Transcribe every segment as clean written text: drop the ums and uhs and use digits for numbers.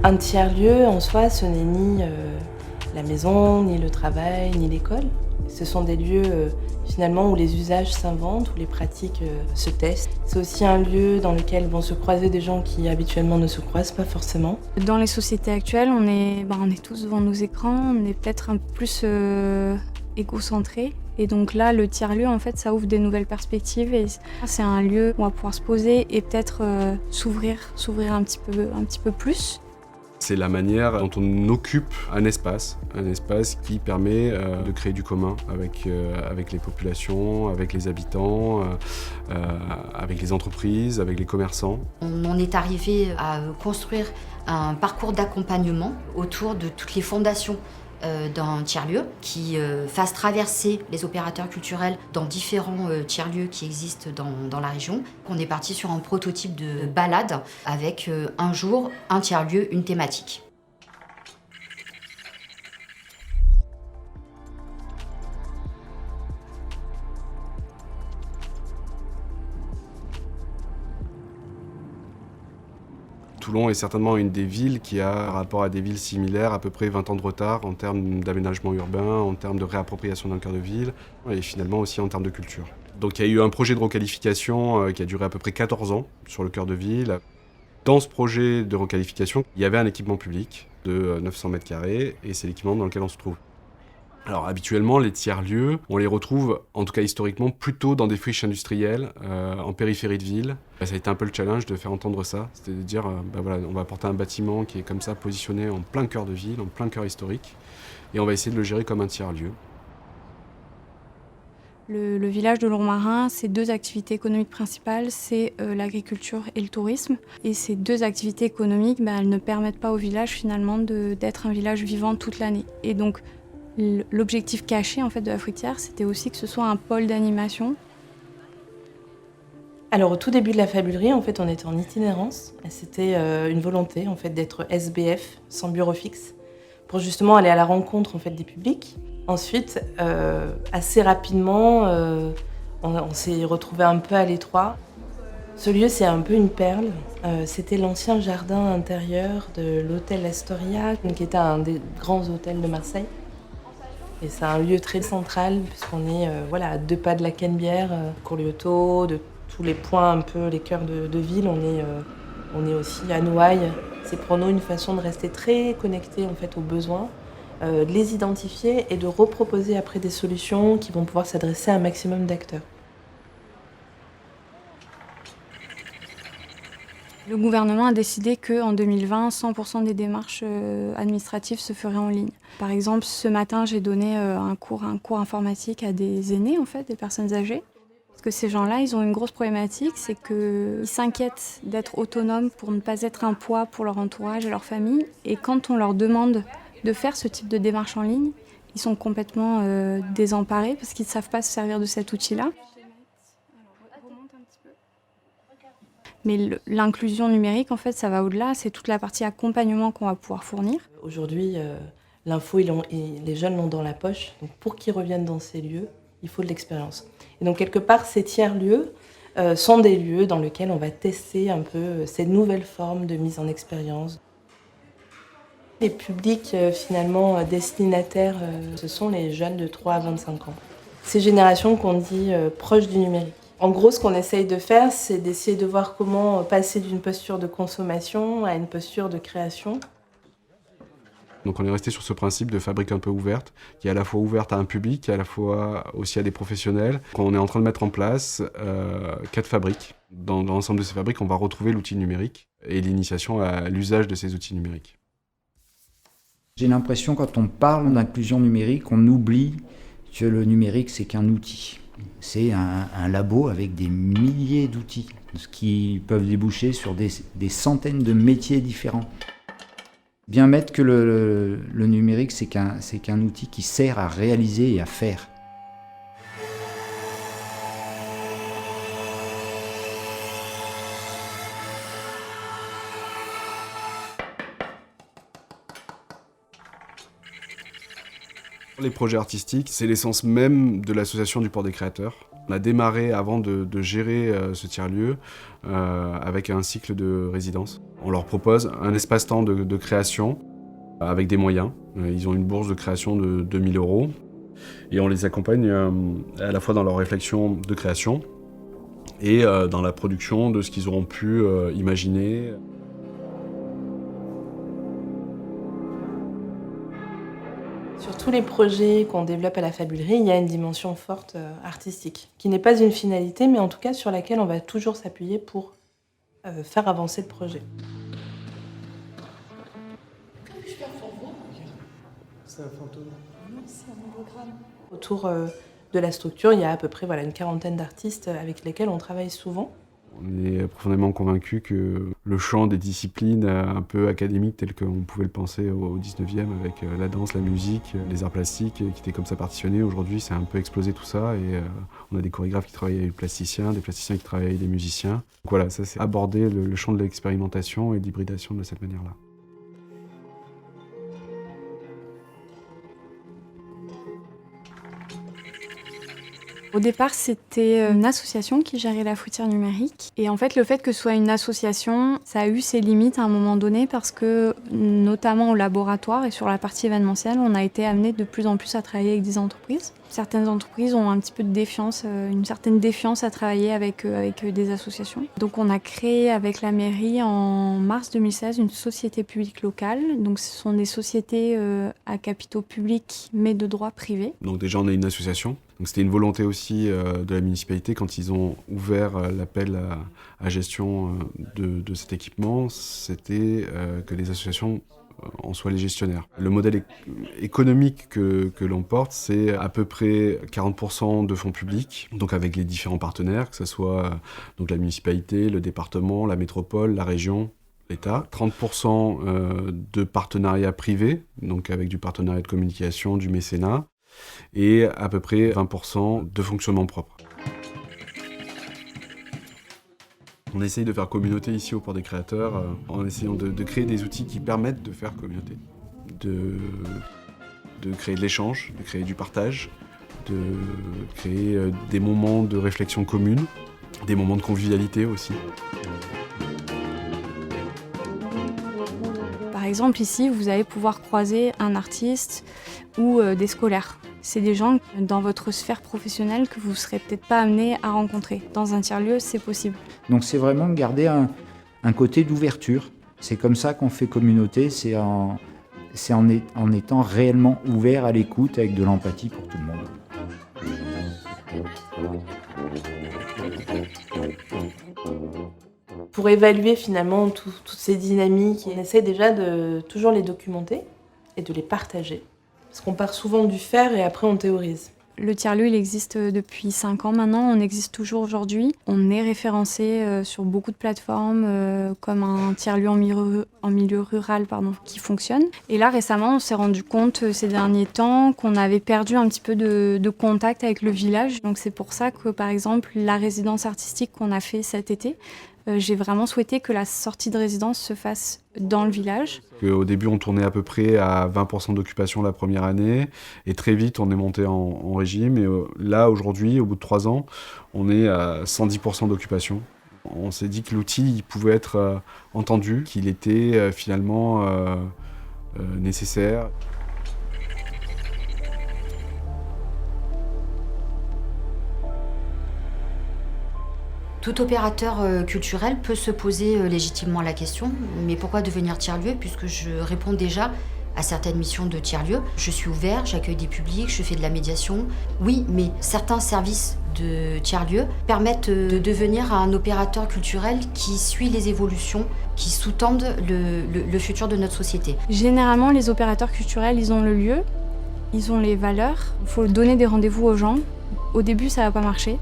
Un tiers-lieu, en soi, ce n'est ni la maison, ni le travail, ni l'école. Ce sont des lieux, finalement, où les usages s'inventent, où les pratiques se testent. C'est aussi un lieu dans lequel vont se croiser des gens qui, habituellement, ne se croisent pas forcément. Dans les sociétés actuelles, on est tous devant nos écrans, on est peut-être un peu plus égocentré. Et donc là, le tiers-lieu, en fait, ça ouvre des nouvelles perspectives et c'est un lieu où on va pouvoir se poser et peut-être s'ouvrir un petit peu plus. C'est la manière dont on occupe un espace qui permet de créer du commun avec les populations, avec les habitants, avec les entreprises, avec les commerçants. On est arrivé à construire un parcours d'accompagnement autour de toutes les fondations d'un tiers-lieu qui fasse traverser les opérateurs culturels dans différents tiers-lieux qui existent dans la région. On est parti sur un prototype de balade avec un jour, un tiers-lieu, une thématique. Toulon est certainement une des villes qui a, par rapport à des villes similaires, à peu près 20 ans de retard en termes d'aménagement urbain, en termes de réappropriation d'un cœur de ville et finalement aussi en termes de culture. Donc il y a eu un projet de requalification qui a duré à peu près 14 ans sur le cœur de ville. Dans ce projet de requalification, il y avait un équipement public de 900 mètres carrés et c'est l'équipement dans lequel on se trouve. Alors habituellement, les tiers-lieux, on les retrouve, en tout cas historiquement, plutôt dans des friches industrielles, en périphérie de ville. Ça a été un peu le challenge de faire entendre ça, c'était de dire, on va apporter un bâtiment qui est comme ça positionné en plein cœur de ville, en plein cœur historique, et on va essayer de le gérer comme un tiers-lieu. Le village de Lourmarin, ses deux activités économiques principales, c'est l'agriculture et le tourisme. Et ces deux activités économiques, elles ne permettent pas au village finalement d'être un village vivant toute l'année. Et donc, l'objectif caché en fait de la fruitière, c'était aussi que ce soit un pôle d'animation. Alors au tout début de la fabulerie, en fait, on était en itinérance. C'était une volonté en fait d'être SBF, sans bureau fixe, pour justement aller à la rencontre en fait des publics. Ensuite, assez rapidement, on s'est retrouvé un peu à l'étroit. Ce lieu, c'est un peu une perle. C'était l'ancien jardin intérieur de l'hôtel Astoria, qui était un des grands hôtels de Marseille. Et c'est un lieu très central, puisqu'on est à 2 pas de la Canebière, Courlioto, de tous les points un peu, les cœurs de ville. On est aussi à Noailles. C'est pour nous une façon de rester très connecté en fait, aux besoins, de les identifier et de reproposer après des solutions qui vont pouvoir s'adresser à un maximum d'acteurs. Le gouvernement a décidé qu'en 2020, 100% des démarches administratives se feraient en ligne. Par exemple, ce matin, j'ai donné un cours informatique à des aînés, en fait, des personnes âgées. Parce que ces gens-là, ils ont une grosse problématique, c'est qu'ils s'inquiètent d'être autonomes pour ne pas être un poids pour leur entourage et leur famille. Et quand on leur demande de faire ce type de démarche en ligne, ils sont complètement désemparés parce qu'ils ne savent pas se servir de cet outil-là. Mais l'inclusion numérique, en fait, ça va au-delà. C'est toute la partie accompagnement qu'on va pouvoir fournir. Aujourd'hui, l'info, les jeunes l'ont dans la poche. Donc pour qu'ils reviennent dans ces lieux, il faut de l'expérience. Et donc quelque part, ces tiers-lieux sont des lieux dans lesquels on va tester un peu ces nouvelles formes de mise en expérience. Les publics finalement destinataires, ce sont les jeunes de 3 à 25 ans. Ces générations qu'on dit proches du numérique. En gros, ce qu'on essaye de faire, c'est d'essayer de voir comment passer d'une posture de consommation à une posture de création. Donc on est resté sur ce principe de fabrique un peu ouverte, qui est à la fois ouverte à un public, à la fois aussi à des professionnels. On est en train de mettre en place 4 fabriques. Dans l'ensemble de ces fabriques, on va retrouver l'outil numérique et l'initiation à l'usage de ces outils numériques. J'ai l'impression, quand on parle d'inclusion numérique, on oublie que le numérique, c'est qu'un outil. C'est un labo avec des milliers d'outils, qui peuvent déboucher sur des centaines de métiers différents. Bien mettre que le numérique, c'est qu'un outil qui sert à réaliser et à faire. Les projets artistiques, c'est l'essence même de l'association du Port des Créateurs. On a démarré avant de gérer ce tiers-lieu avec un cycle de résidence. On leur propose un espace-temps de création avec des moyens. Ils ont une bourse de création de 2 000 € et on les accompagne à la fois dans leur réflexion de création et dans la production de ce qu'ils auront pu imaginer. Sur tous les projets qu'on développe à la Fabulerie, il y a une dimension forte artistique, qui n'est pas une finalité, mais en tout cas sur laquelle on va toujours s'appuyer pour faire avancer le projet. C'est un fantôme. Non, c'est un hologramme. Autour de la structure, il y a à peu près une quarantaine d'artistes avec lesquels on travaille souvent. On est profondément convaincus que le champ des disciplines un peu académiques telles qu'on pouvait le penser au 19e avec la danse, la musique, les arts plastiques qui étaient comme ça partitionnés, aujourd'hui c'est un peu explosé tout ça et on a des chorégraphes qui travaillent avec des plasticiens qui travaillent avec des musiciens. Donc voilà, ça c'est aborder le champ de l'expérimentation et de l'hybridation de cette manière-là. Au départ, c'était une association qui gérait la fruitière numérique. Et en fait, le fait que ce soit une association, ça a eu ses limites à un moment donné parce que, notamment au laboratoire et sur la partie événementielle, on a été amené de plus en plus à travailler avec des entreprises. Certaines entreprises ont un petit peu de défiance, une certaine défiance à travailler avec des associations. Donc on a créé avec la mairie en mars 2016 une société publique locale. Donc ce sont des sociétés à capitaux publics mais de droit privé. Donc déjà on est une association. Donc c'était une volonté aussi de la municipalité quand ils ont ouvert l'appel à gestion de cet équipement, c'était que les associations en soient les gestionnaires. Le modèle économique que l'on porte, c'est à peu près 40% de fonds publics, donc avec les différents partenaires, que ce soit donc la municipalité, le département, la métropole, la région, l'État. 30% de partenariats privés, donc avec du partenariat de communication, du mécénat, et à peu près 20% de fonctionnement propre. On essaye de faire communauté ici au Port des Créateurs en essayant de créer des outils qui permettent de faire communauté, de créer de l'échange, de créer du partage, de créer des moments de réflexion commune, des moments de convivialité aussi. Par exemple, ici, vous allez pouvoir croiser un artiste ou des scolaires. C'est des gens dans votre sphère professionnelle que vous ne serez peut-être pas amenés à rencontrer. Dans un tiers-lieu, c'est possible. Donc c'est vraiment de garder un côté d'ouverture. C'est comme ça qu'on fait communauté, c'est en étant réellement ouvert à l'écoute avec de l'empathie pour tout le monde. Pour évaluer finalement toutes ces dynamiques, on essaie déjà de toujours les documenter et de les partager. Parce qu'on part souvent du faire et après on théorise. Le tiers-lieu, il existe depuis 5 ans maintenant, on existe toujours aujourd'hui. On est référencé sur beaucoup de plateformes comme un tiers-lieu en milieu rural qui fonctionne. Et là, récemment, on s'est rendu compte ces derniers temps qu'on avait perdu un petit peu de contact avec le village. Donc c'est pour ça que, par exemple, la résidence artistique qu'on a fait cet été, j'ai vraiment souhaité que la sortie de résidence se fasse dans le village. Au début, on tournait à peu près à 20% d'occupation la première année, et très vite, on est monté en régime. Et là, aujourd'hui, au bout de 3 ans, on est à 110% d'occupation. On s'est dit que l'outil il pouvait être entendu, qu'il était finalement nécessaire. Tout opérateur culturel peut se poser légitimement la question, mais pourquoi devenir tiers-lieu, puisque je réponds déjà à certaines missions de tiers-lieu. Je suis ouvert, j'accueille des publics, je fais de la médiation. Oui, mais certains services de tiers-lieu permettent de devenir un opérateur culturel qui suit les évolutions, qui sous-tendent le futur de notre société. Généralement, les opérateurs culturels, ils ont le lieu, ils ont les valeurs. Il faut donner des rendez-vous aux gens. Au début, ça va pas marcher.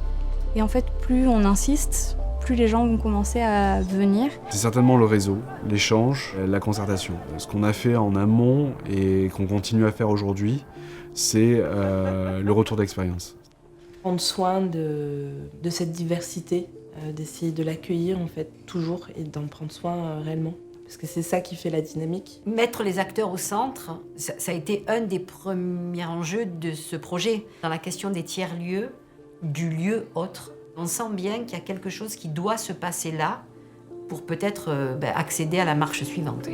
Et en fait, plus on insiste, plus les gens vont commencer à venir. C'est certainement le réseau, l'échange, la concertation. Ce qu'on a fait en amont et qu'on continue à faire aujourd'hui, c'est le retour d'expérience. Prendre soin de cette diversité, d'essayer de l'accueillir en fait toujours et d'en prendre soin réellement. Parce que c'est ça qui fait la dynamique. Mettre les acteurs au centre, ça a été un des premiers enjeux de ce projet. Dans la question des tiers-lieux, du lieu autre, on sent bien qu'il y a quelque chose qui doit se passer là pour peut-être accéder à la marche suivante.